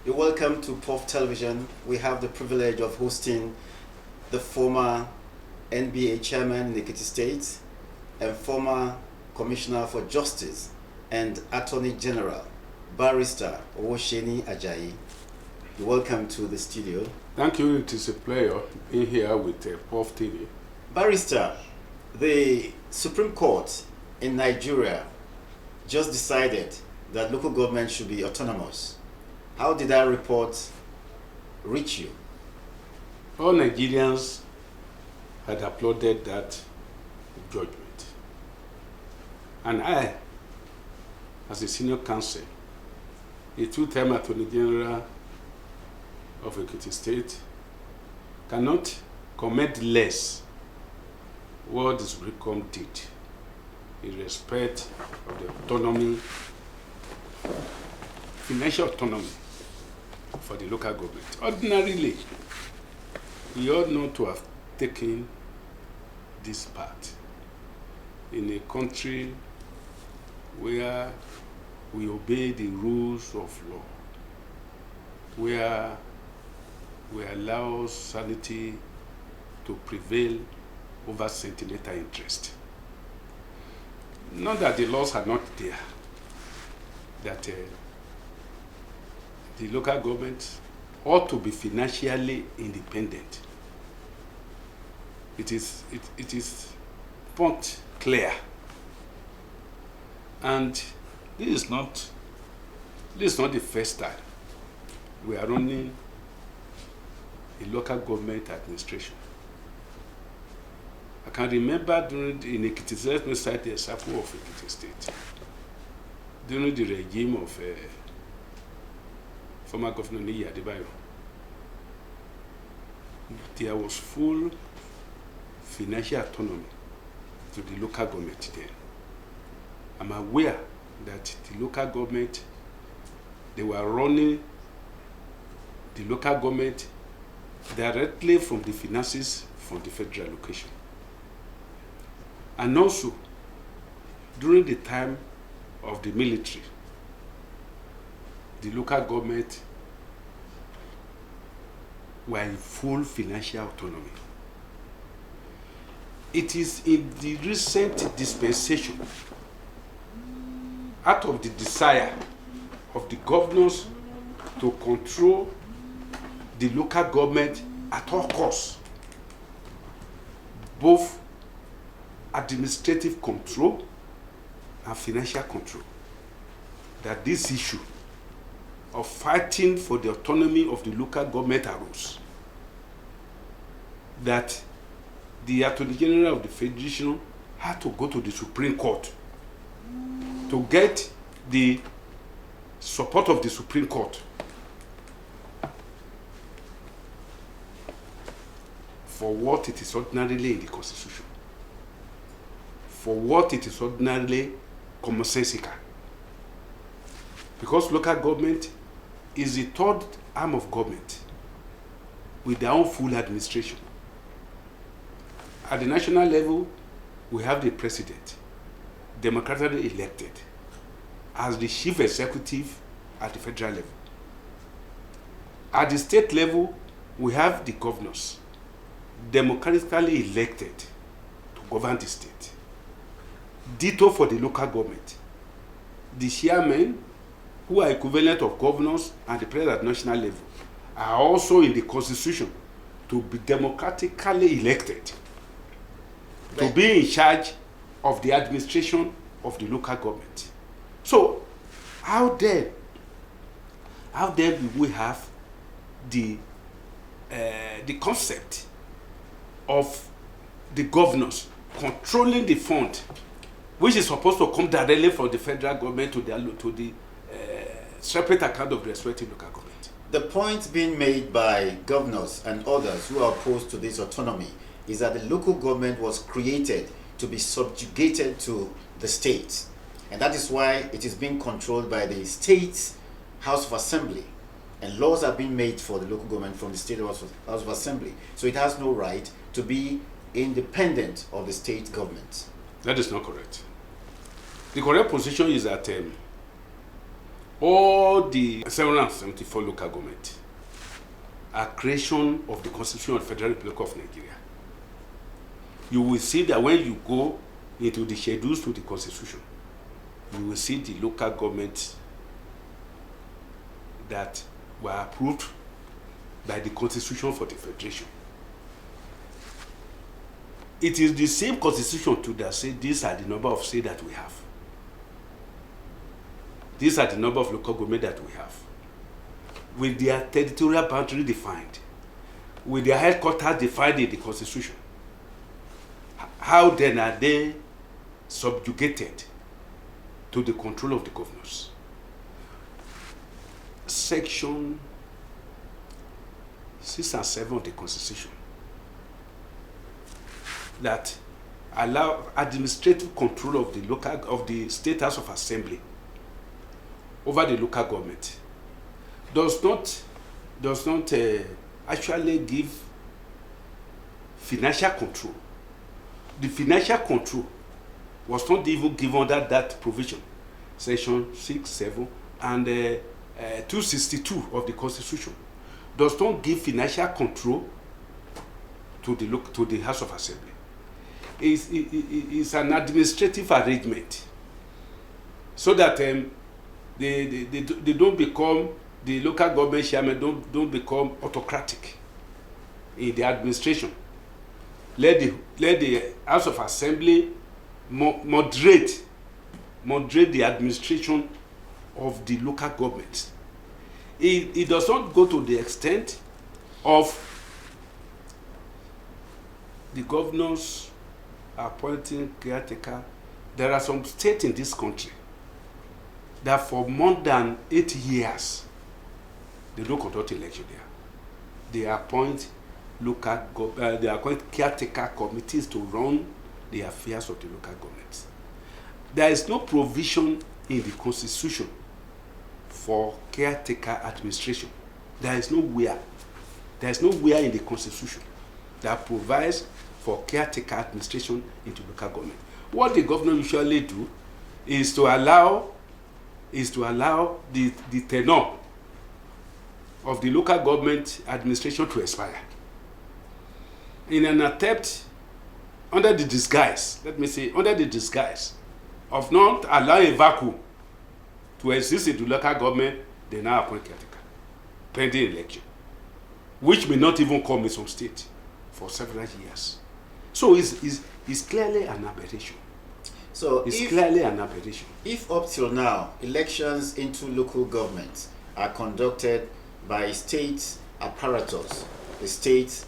You're welcome to POF Television. We have the privilege of hosting the former NBA chairman in Ekiti State and former Commissioner for Justice and Attorney General, Barrister Owoseni Ajayi. You're welcome to the studio. Thank you. It is a pleasure being here with POF TV. Barrister, the Supreme Court in Nigeria just decided that local government should be autonomous. How did that report reach you? All Nigerians had applauded that judgment. And I, as a senior counsel, a two-time Attorney General of Ekiti State, cannot comment less what the Supreme Court did in respect of the autonomy, financial autonomy for the local government. Ordinarily, we ought not to have taken this part in a country where we obey the rules of law, where we allow sanity to prevail over sentimental interest. Not that the laws are not there, that the local government ought to be financially independent. It is point clear, and this is not the first time we are running a local government administration. I can remember in Ekiti State, let me cite the example of Ekiti State. During the regime of former Governor Ado-Ekiti, there was full financial autonomy to the local government then. I'm aware that the local government, they were running the local government directly from the finances from the federal location. And also, during the time of the military, the local government were in full financial autonomy. It is in the recent dispensation, out of the desire of the governors to control the local government at all costs, both administrative control and financial control, that this issue of fighting for the autonomy of the local government arose. That the Attorney General of the Federation had to go to the Supreme Court to get the support of the Supreme Court for what it is ordinarily in the Constitution, for what it is ordinarily commonsensical. Because local government is the third arm of government with their own full administration. At the national level, we have the president, democratically elected, as the chief executive at the federal level. At the state level, we have the governors, democratically elected to govern the state. Ditto for the local government. The chairmen, who are equivalent of governors and the president at national level, are also in the constitution to be democratically elected, to be in charge of the administration of the local government. So, how then will we have the concept of the governors controlling the fund, which is supposed to come directly from the federal government to the separate account of the respective local government? The point being made by governors and others who are opposed to this autonomy is that the local government was created to be subjugated to the state. And that is why it is being controlled by the state House of Assembly. And laws are being made for the local government from the state House of Assembly. So it has no right to be independent of the state government. That is not correct. The correct position is that all the 774 local government are creation of the Constitution of the Federal Republic of Nigeria. You will see that when you go into the schedules to the Constitution, you will see the local government that were approved by the Constitution for the Federation. It is the same Constitution too that says these are the number of states that we have. These are the number of local government that we have, with their territorial boundary defined, with their headquarters defined in the Constitution. How then are they subjugated to the control of the governors? Section 6 and 7 of the Constitution that allow administrative control of the State House of Assembly over the local government does not actually give financial control. The financial control was not even given under that provision, section 6, 7, and 262 of the Constitution does not give financial control to the House of Assembly. It's an administrative arrangement so that they don't become, the local government chairman don't become autocratic in the administration. Let the House of Assembly moderate the administration of the local government. It does not go to the extent of the governors appointing caretaker. There are some states in this country that for more than 8 years they don't conduct election there. They appoint they appoint caretaker committees to run the affairs of the local government. There is no provision in the Constitution for caretaker administration. There is nowhere in the Constitution that provides for caretaker administration into local government. What the governor usually do is to allow the tenure of the local government administration to expire in an attempt, under the disguise of not allowing a vacuum to exist in the local government. They now appoint caretaker pending election, which may not even come in some state for several years. So it's clearly an aberration. So clearly an aberration. If up till now elections into local government are conducted by state apparatus, the State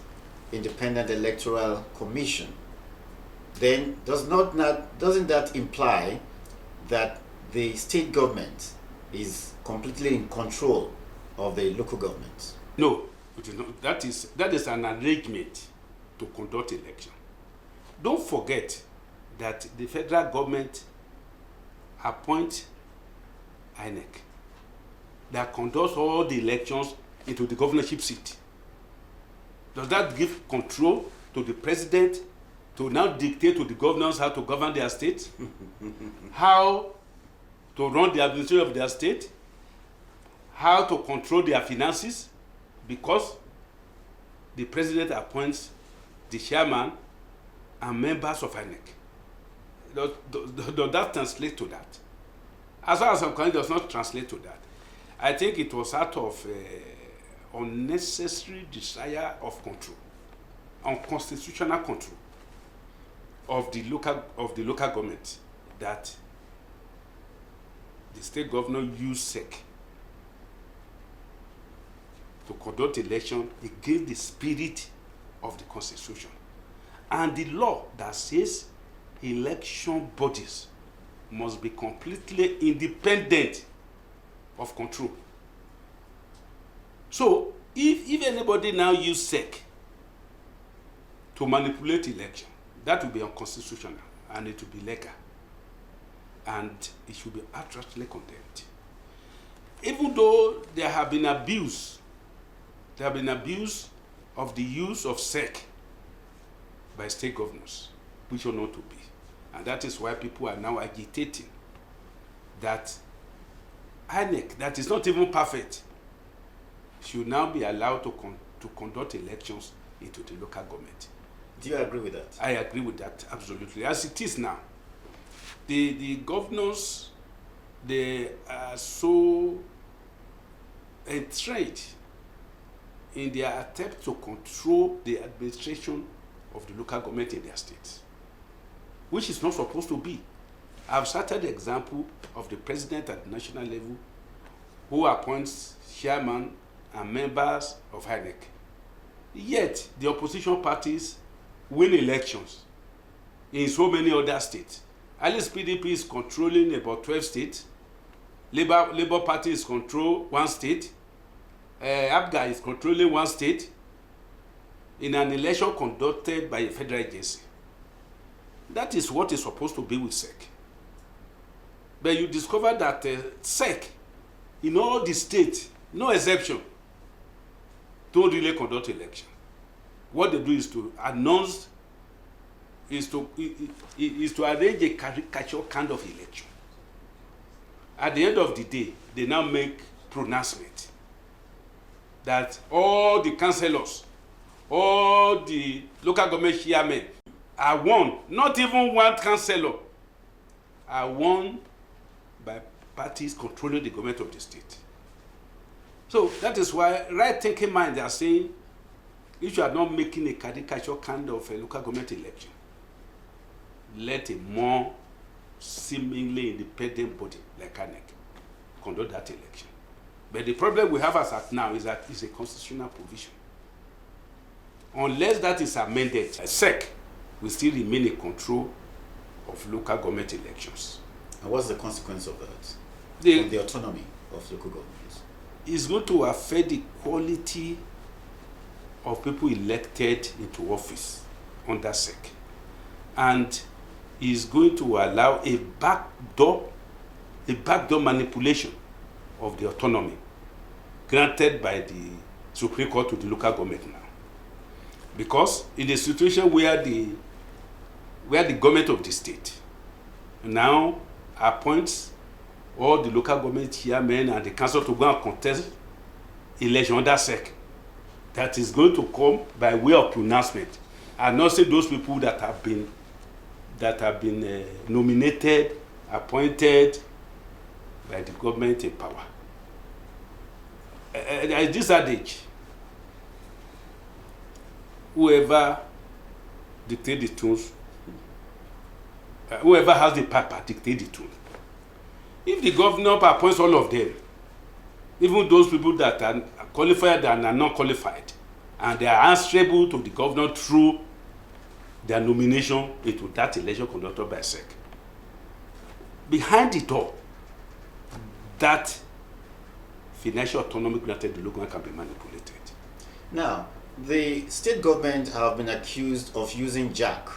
Independent Electoral Commission, then doesn't that imply that the state government is completely in control of the local government? No, it is not. That is an arrangement to conduct election. Don't forget that the federal government appoints INEC that conducts all the elections into the governorship seat. Does that give control to the president to now dictate to the governors how to govern their state, how to run the administration of their state, how to control their finances? Because the president appoints the chairman and members of INEC. Does that translate to that? As far as I'm concerned, it does not translate to that. I think it was out of unnecessary desire of control, unconstitutional control of the local government, that the state governor used SEC to conduct election against the spirit of the Constitution and the law that says election bodies must be completely independent of control. So if anybody now use SEC to manipulate election, that will be unconstitutional and it will be legal and it should be outrightly condemned. Even though there have been abuse of the use of SEC by state governors, which ought not to be. And that is why people are now agitating that INEC, that is not even perfect, should now be allowed to conduct elections into the local government. Do you agree with that? I agree with that, absolutely. As it is now, the governors, they are so entrenched in their attempt to control the administration of the local government in their states, which is not supposed to be. I've cited the example of the president at the national level who appoints chairman and members of INEC. Yet, the opposition parties win elections in so many other states. At least PDP is controlling about 12 states. Labour Party is control one state. ABGA is controlling one state in an election conducted by a federal agency. That is what is supposed to be with SEC. But you discover that SEC, in all the states, no exception, don't really conduct election. What they do is to announce, is to arrange a caricature kind of election. At the end of the day, they now make pronouncement that all the councillors, all the local government chairmen are won, not even one councillor, are won by parties controlling the government of the state. So that is why right-thinking minds are saying, if you are not making a caricature kind of a local government election, let a more seemingly independent body like INEC conduct that election. But the problem we have as at now is that it's a constitutional provision. Unless that is amended, SEC will still remain in control of local government elections. And what's the consequence of that? The autonomy of local governments? It's going to affect the quality of people elected into office under SEC. And is going to allow a backdoor manipulation of the autonomy granted by the Supreme Court to the local government now. Because in a situation where the government of the state now appoints all the local government chairmen and the council to go and contest election under SEC, that is going to come by way of pronouncement, and not say those people that have been nominated, appointed by the government in power. At this adage, whoever dictates the tunes, whoever has the power dictates the tune. If the governor appoints all of them, even those people that are qualified and are not qualified, and they are answerable to the governor through their nomination into that election conducted by SEC, behind the door, that financial autonomy granted the local can be manipulated. Now, the state government have been accused of using JAC,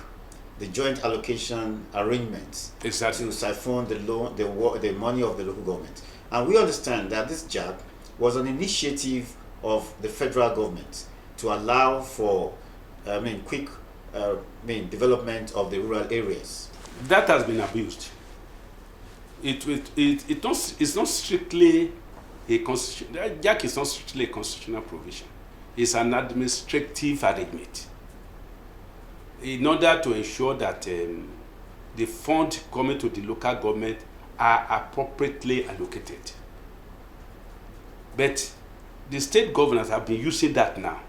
the Joint Allocation Arrangements, exactly, to siphon the money of the local government. And we understand that this JAC was an initiative of the federal government to allow for, quick development of the rural areas. That has been abused. It's not strictly a constitutional. JAC is not strictly a constitutional provision. It's an administrative arrangement in order to ensure that the funds coming to the local government are appropriately allocated. But the state governors have been using that now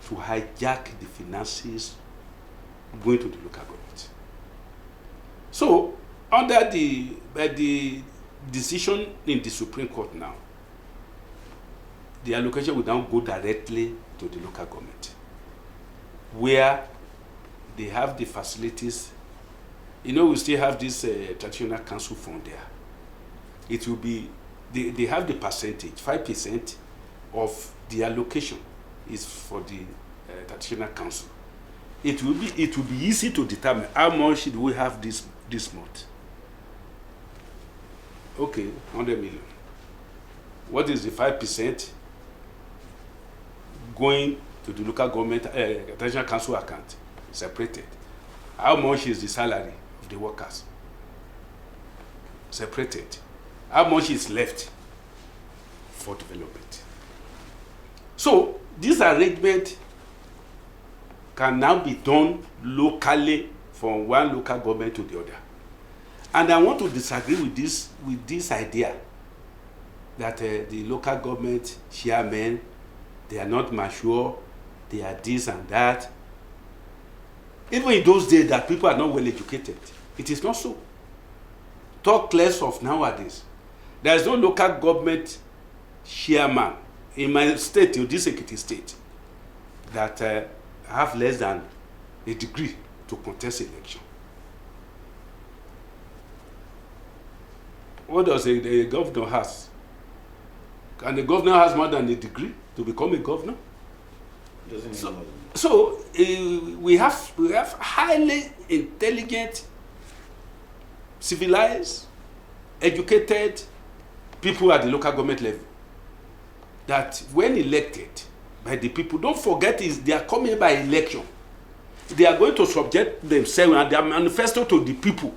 to hijack the finances going to the local government. So, under the decision in the Supreme Court now, the allocation will now go directly to the local government, where they have the facilities. You know, we still have this traditional council fund there. It will be, they have the percentage, 5% of the allocation is for the traditional council. It will be easy to determine how much should we have this month. Okay, 100 million. What is the 5% going to the local government traditional council account? Separated. How much is the salary of the workers? Separated. how much is left for development. So this arrangement can now be done locally from one local government to the other. And I want to disagree with this idea that the local government chairmen, they are not mature, they are this and that. Even in those days that people are not well educated, it is not so. Talk less of nowadays. There is no local government chairman in my state, this Ekiti State, that have less than a degree to contest election. What does a governor has? And the governor has more than a degree to become a governor? So we have highly intelligent, civilized, educated people at the local government level that when elected by the people, don't forget is they are coming by election. They are going to subject themselves and their manifesto to the people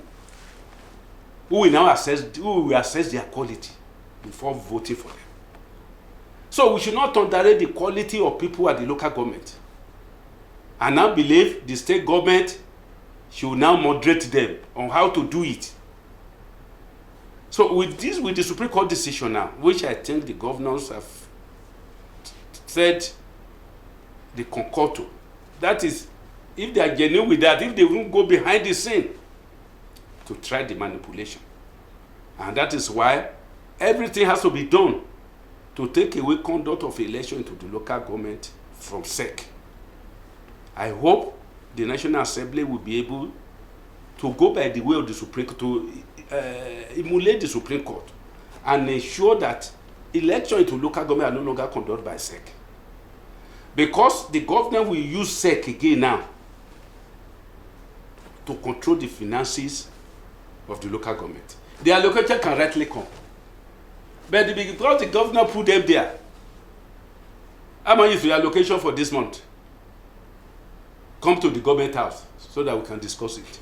who will assess their quality before voting for them. So we should not underrate the quality of people at the local government. And now believe the state government should now moderate them on how to do it. So with the Supreme Court decision now, which I think the governors have said they concur to, that is, if they are genuine with that, if they won't go behind the scene to try the manipulation. And that is why everything has to be done to take away conduct of election into the local government from SEC. I hope the National Assembly will be able to go by the way of the Supreme Court, to emulate the Supreme Court and ensure that election into local government are no longer conducted by SEC. Because the government will use SEC again now to control the finances of the local government. The allocation can rightly come. But because the governor put them there, how much is the allocation for this month? Come to the government house so that we can discuss it.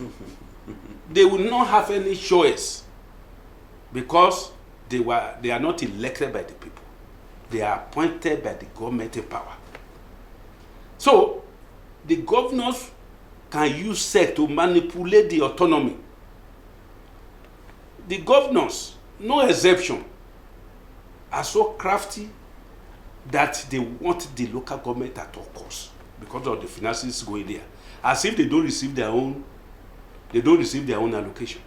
They will not have any choice because they are not elected by the people. They are appointed by the government in power. So the governors can use SEC to manipulate the autonomy. The governors, no exception, are so crafty that they want the local government at all costs because of the finances going there, as if they don't receive their own allocation.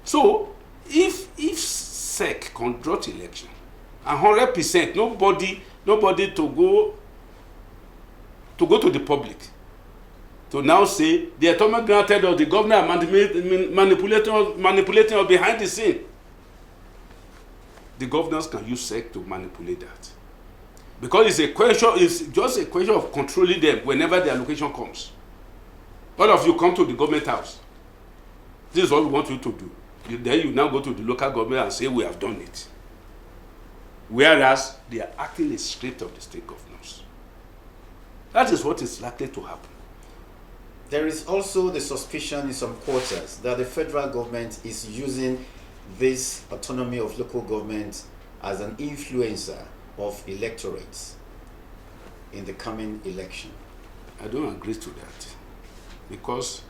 So if SEC conduct election, 100%, nobody to go to the public to now say the autonomy granted or the governor are manipulating or behind the scene. The governors can use SEC to manipulate that. Because it's just a question of controlling them whenever the allocation comes. All of you come to the government house. This is what we want you to do. Then you now go to the local government and say, we have done it. Whereas they are acting in the script of the state governors. That is what is likely to happen. There is also the suspicion in some quarters that the federal government is using this autonomy of local government as an influencer of electorates in the coming election. I don't agree to that because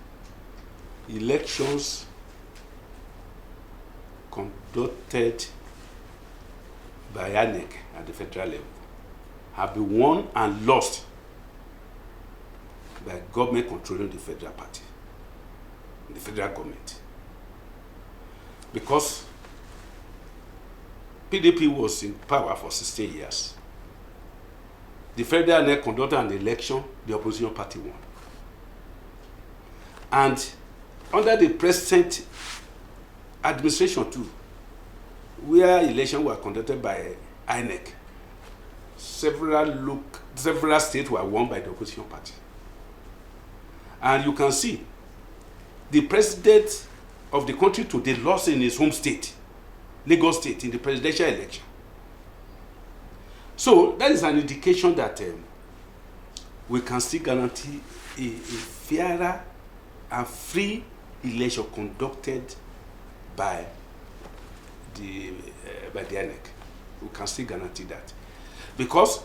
elections conducted by INEC at the federal level have been won and lost by government controlling the federal party, the federal government. Because PDP was in power for 16 years. The federal INEC conducted an election, the opposition party won. And under the present administration too, where elections were conducted by INEC, several states were won by the opposition party. And you can see the president of the country today lost in his home state, Lagos State, in the presidential election. So that is an indication that we can still guarantee a fairer and free election conducted by by the INEC. We can still guarantee that, because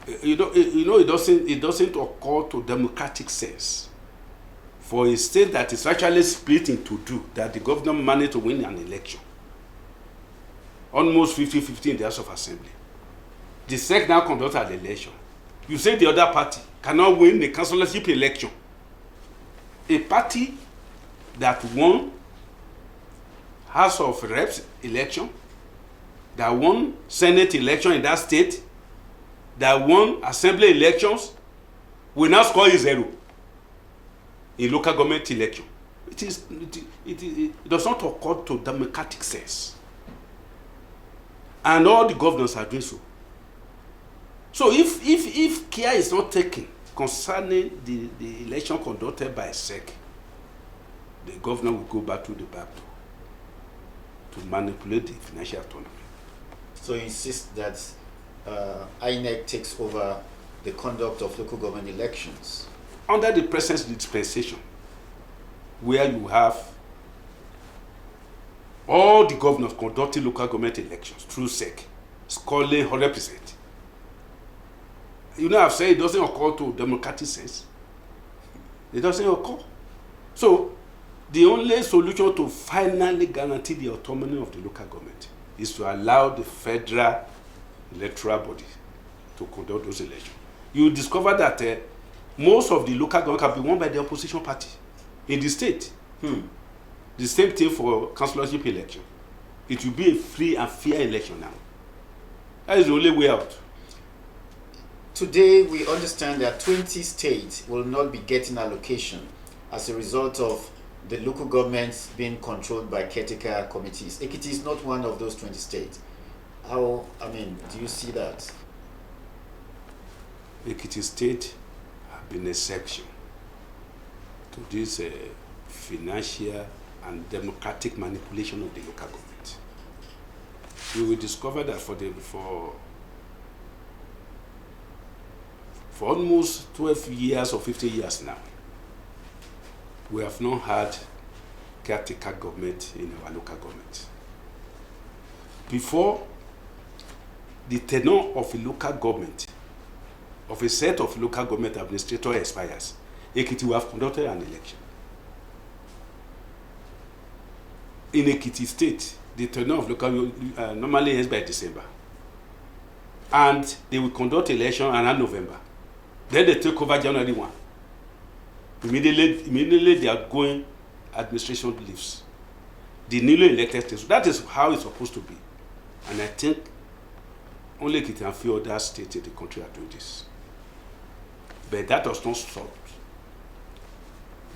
it doesn't occur to democratic sense for a state that is actually split into two, that the governor managed to win an election, almost 50-50 in the House of Assembly. The SEC now conducts an election. You say the other party cannot win the councillorship election. A party that won House of Reps election, that won Senate election in that state, that won Assembly elections, will now score a 0 in local government election. It does not occur to democratic sense. And all the governors are doing so. So if care is not taken concerning the election conducted by SEC, the governor will go back to the back door to manipulate the financial autonomy. So you insist that INEC takes over the conduct of local government elections? Under the present dispensation, where you have all the governors conducting local government elections through SEC, scoring 100%. You know, I've said it doesn't occur to democratic sense. It doesn't occur. So, the only solution to finally guarantee the autonomy of the local government is to allow the federal electoral body to conduct those elections. You discover that most of the local government can be won by the opposition party in the state. The same thing for councillorship election. It will be a free and fair election now. That is the only way out. Today, we understand that 20 states will not be getting allocation as a result of the local governments being controlled by caretaker committees. Ekiti is not one of those 20 states. Do you see that? Ekiti State have been an exception to this financial and democratic manipulation of the local government. You will discover that for almost 12 years or 15 years now, we have not had caretaker government in our local government. Before the tenure of a local government, of a set of local government administrators expires, Ekiti will have conducted an election. In Ekiti State, the tenure of local normally ends by December. And they will conduct election around November. Then they take over January 1. Immediately they are going administration leaves. The newly elected states. That is how it's supposed to be. And I think only Ekiti and a few other states in the country are doing this. But that does not stop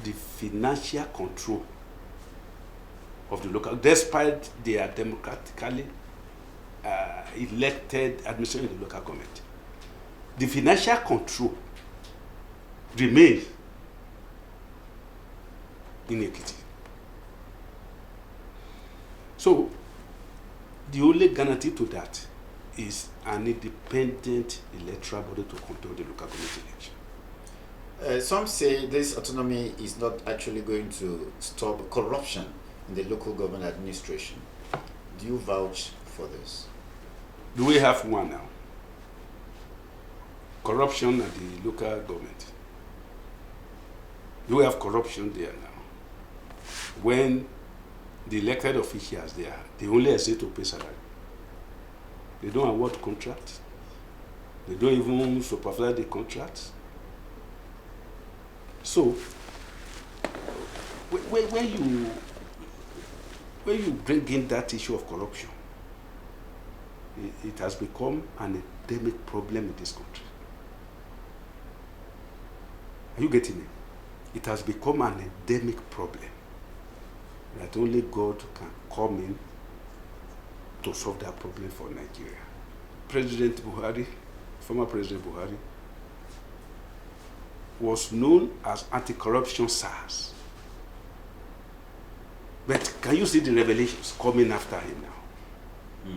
the financial control of the local, despite their democratically elected administration in the local government. The financial control remains in Ekiti. So, the only guarantee to that is an independent electoral body to control the local government election. Some say this autonomy is not actually going to stop corruption in the local government administration. Do you vouch for this? Do we have one now? Corruption at the local government. Do we have corruption there now? When the elected officials there, they only exist to pay salary. They don't award contracts. They don't even supervise the contracts. So, when you bring in that issue of corruption, it has become an endemic problem in this country. Are you getting it? It has become an endemic problem that only God can come in to solve that problem for Nigeria. President Buhari, former President Buhari, was known as anti-corruption SARS. But can you see the revelations coming after him now?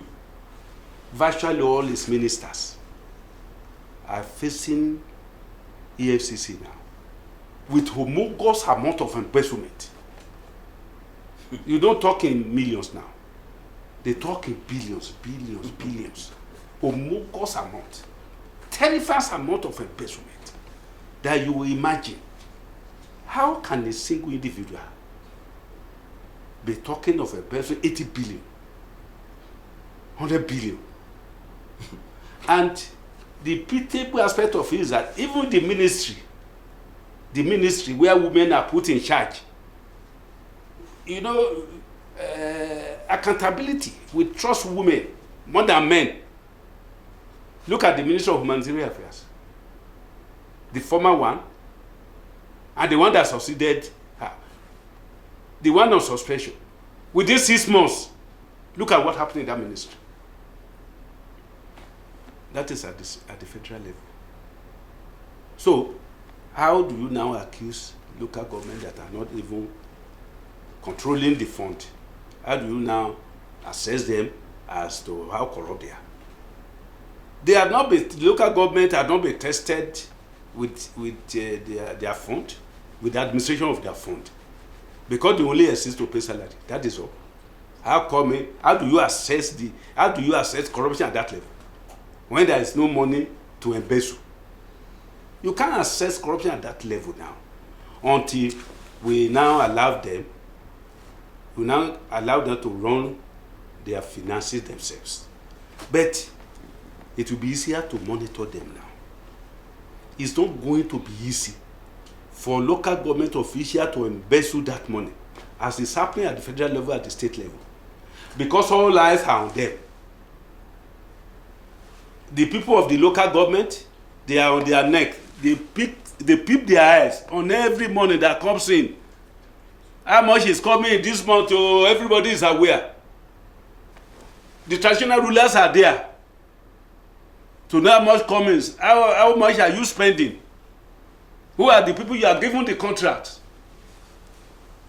Virtually all his ministers are facing EFCC now with humongous amount of embezzlement. You don't talk in millions now. They talk in billions, billions. Humongous amount. Terrifying amount of embezzlement that you will imagine. How can a single individual be talking of embezzlement 80 billion, 100 billion? And the pitiable aspect of it is that even the ministry where women are put in charge, accountability, we trust women more than men. Look at the Minister of Humanitarian Affairs, the former one, and the one that succeeded her, the one on suspension. Within 6 months, look at what happened in that ministry. That is at the federal level. So, how do you now accuse local government that are not even controlling the fund? How do you now assess them as to how corrupt they are? They have not been, local government have not been tested with their fund, with the administration of their fund, because they only exist to pay salary. That is all. How do you assess corruption at that level when there is no money to embezzle? You can't assess corruption at that level now until we now allow them to run their finances themselves. But it will be easier to monitor them now. It's not going to be easy for local government officials to embezzle that money, as is happening at the federal level, at the state level, because all eyes are on them. The people of the local government, they are on their neck. They peep their eyes on every money that comes in. How much is coming this month? Oh, everybody is aware. The traditional rulers are there to know how much comes. How much are you spending? Who are the people you are giving the contract?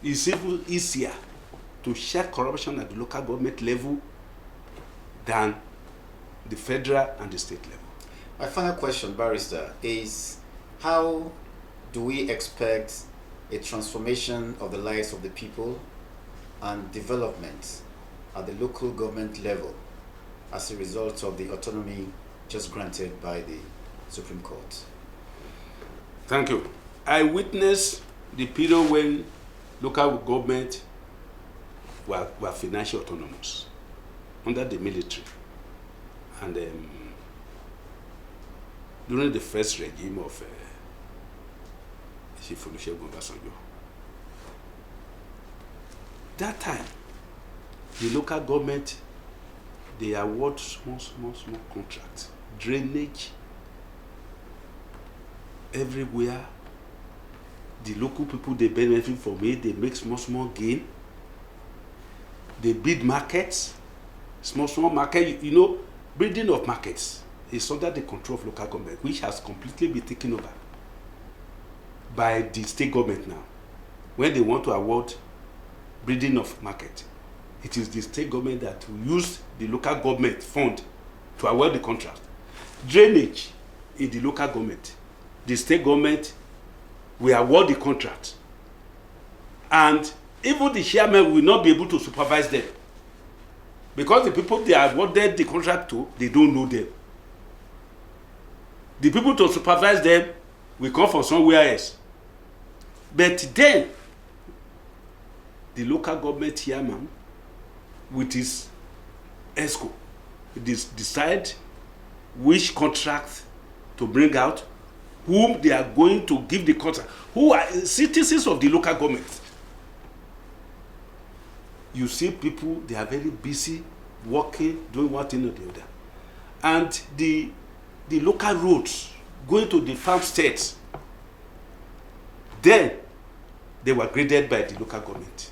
It's even easier to check corruption at the local government level than the federal and the state level. My final question, Barrister, is how do we expect a transformation of the lives of the people and development at the local government level as a result of the autonomy just granted by the Supreme Court? Thank you. I witnessed the period when local government were financially autonomous under the military, and during the first regime of Chief Olusegun Obasanjo. That time, the local government, they award small contracts, drainage everywhere. The local people, they benefit from it, they make small gain. They build markets, small market, building of markets is under the control of local government, which has completely been taken over by the state government now. When they want to award building of market, it is the state government that will use the local government fund to award the contract. Drainage in the local government, the state government will award the contract, and even the chairman will not be able to supervise them, because the people they awarded the contract to, they don't know them. The people to supervise them will come from somewhere else. But then, the local government chairman, with his ESCO, decide which contract to bring out, whom they are going to give the contract, who are citizens of the local government. You see people, they are very busy working, doing one thing or the other. And the local roads going to the farm states, then they were graded by the local government.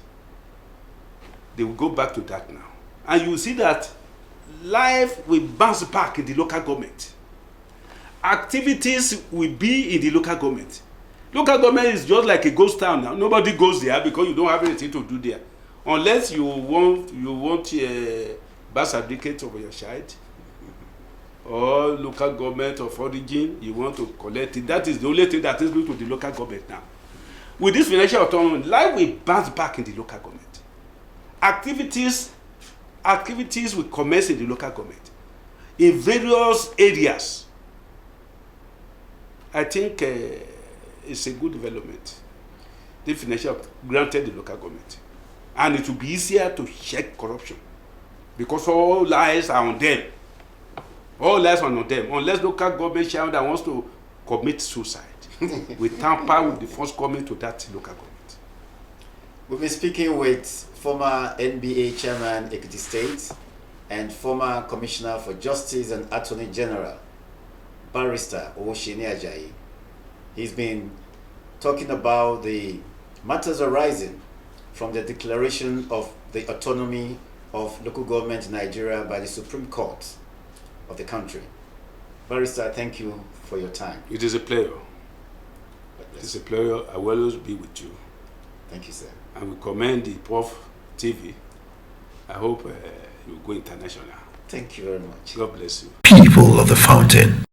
They will go back to that now. And you will see that life will bounce back in the local government. Activities will be in the local government. Local government is just like a ghost town now. Nobody goes there because you don't have anything to do there. Unless you want a birth certificate of your child, or local government of origin, you want to collect it. That is the only thing that is going to the local government now. With this financial autonomy, life will bounce back in the local government. Activities activities will commence in the local government in various areas. I think it's a good development. The financial granted the local government. And it will be easier to check corruption because all eyes are on them. All eyes are on them. Unless local government shareholder wants to commit suicide, we tamper with the funds coming to that local government. We'll be speaking with former NBA Chairman Ekiti State and former Commissioner for Justice and Attorney General, Barrister Owoseni Ajayi. He's been talking about the matters arising from the declaration of the autonomy of local government in Nigeria by the Supreme Court of the country. Barrister, thank you for your time. It is a pleasure. It is a pleasure. I will always be with you. Thank you, sir. And we commend the Prof TV. I hope you go international. Thank you very much. God bless you. People of the Fountain.